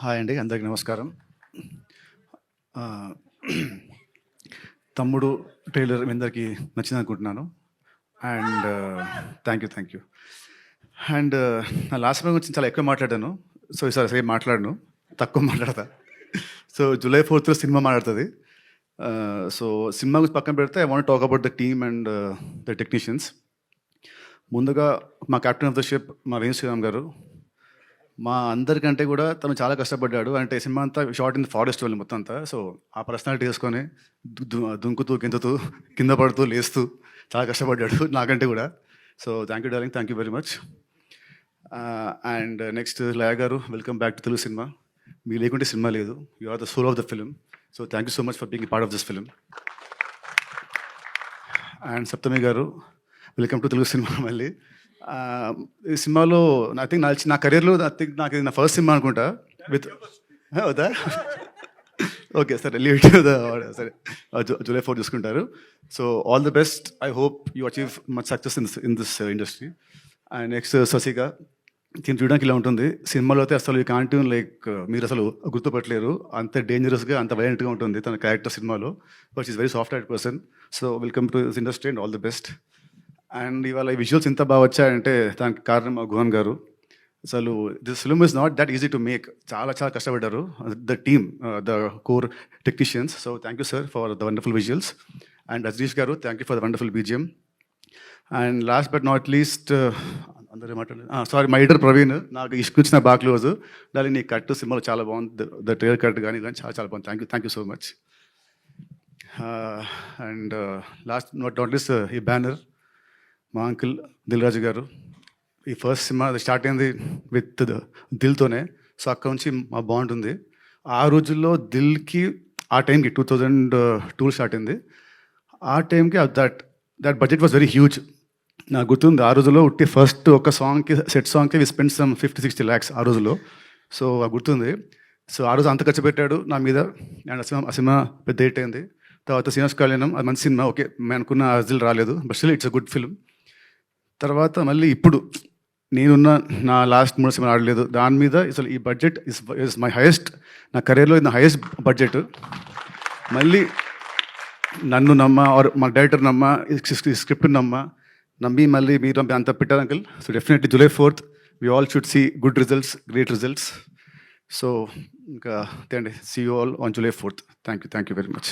Hi అండి, అందరికి నమస్కారం. ఆహ్, తమ్ముడు ట్రైలర్ మీ అందరికీ నచ్చింది అనుకుంటున్నాను. And thank you. అండ్ నా లాస్ట్ సినిమా గురించి చాలా ఎక్కువ మాట్లాడాను. సో ఈసారి సేమ్ మాట్లాడను, తక్కువ మాట్లాడతా. సో జూలై 4th సినిమా మాట్లాడుతుంది. సో సినిమా గురించి పక్కన పెడితే I want talk about the team and the technicians. ముందుగా మా కెప్టెన్ ఆఫ్ ద షిప్ మా వేణు శ్రీరామ్ గారు. మా అందరికంటే కూడా తను చాలా కష్టపడ్డాడు. అంటే సినిమా అంతా షార్ట్ ఇన్ ద ఫారెస్ట్ వెళ్ళి మొత్తం అంతా. సో ఆ పర్సనాలిటీ వేసుకొని దుంకుతూ గెంతుతూ కింద పడుతూ లేస్తూ చాలా కష్టపడ్డాడు నాకంటే కూడా. So thank you darling, thank you very much. And next Laya garu, welcome back to Telugu cinema. మీ లేకుంటే సినిమా లేదు. You are the soul of the film. So thank you so much for being part of this film. And Saptami garu, welcome to Telugu cinema మళ్ళీ. ఈ సినిమాలో I think నా కెరీర్లో నాకు ఇది నా ఫస్ట్ సినిమా అనుకుంటా విత్ అవుదా. ఓకే సరే, లీవ్ టు ద సరే, జూలై 4 చూసుకుంటారు. So all the best. I hope you achieve much success in this industry. And next Shashika, దీన్ని చూడడానికి ఇలా ఉంటుంది. సినిమాలో అయితే అసలు ఈ కాంటిన్ లైక్ మీరు అసలు గుర్తుపట్టలేరు, అంత డేంజరస్గా అంత వైలెంట్గా ఉంటుంది తన క్యారెక్టర్ సినిమాలో. But is very soft heart person. So welcome to this industry and all the best. And ఇవాళ ఈ విజువల్స్ ఇంత బాగా వచ్చాయంటే దానికి కారణం మా గుహన్ గారు. అసలు this film is not that easy to make. చాలా చాలా కష్టపడ్డారు the team, the core technicians. So thank you sir for the wonderful visuals. And Rajneesh garu, thank you for the wonderful BGM. And last but not least అందరూ మాట్లాడారు, sorry my editor Praveen, నాకు ఇష్టం బాగా close. దాని నీ కట్ సినిమాలో చాలా బాగుంది, ద ట్రైలర్ కట్ కానీ చాలా చాలా బాగుంది. Thank you so much. And last not least ఈ బ్యానర్ మా అంకుల్ దిల్ రాజు గారు. ఈ ఫస్ట్ సినిమా స్టార్ట్ అయింది విత్ దిల్తోనే. సో అక్కడ నుంచి మా బాగుంటుంది. ఆ రోజుల్లో దిల్కి ఆ టైంకి 2002 స్టార్ట్ అయింది. ఆ టైంకి that budget was very huge. నాకు గుర్తుంది ఆ రోజుల్లో ఉట్టి ఫస్ట్ ఒక సాంగ్కి సెట్ సాంగ్కి వి స్పెండ్ సమ్ 50-60 lakhs ఆ రోజుల్లో. సో అది గుర్తుంది. సో ఆ రోజు అంత ఖర్చు పెట్టాడు నా మీద. అండ్ ఆ సినిమా పెద్ద హిట్ అయింది. తర్వాత శ్రీనివాస్ కళ్యాణం, అది మంచి సినిమా. ఓకే, మేము అనుకున్న అజిల్ రాలేదు, but still it's a good film. తర్వాత మళ్ళీ ఇప్పుడు నేనున్న నా లాస్ట్ 3 సినిమాలు ఆడలేదు దాని మీద. అసలు ఈ బడ్జెట్ ఇస్ మై హైయెస్ట్, నా కెరీర్లో ఇది నా హైయెస్ట్ బడ్జెట్. మళ్ళీ నన్ను నమ్మ ఆర్ మా డైరెక్టర్ నమ్మ, స్క్రిప్ట్ నమ్మి మళ్ళీ మీరు అంత పెట్టారు uncle. So definitely July 4th we all should see good results, great results. So ఇంకా అండి, see you all on July 4th. Thank you very much.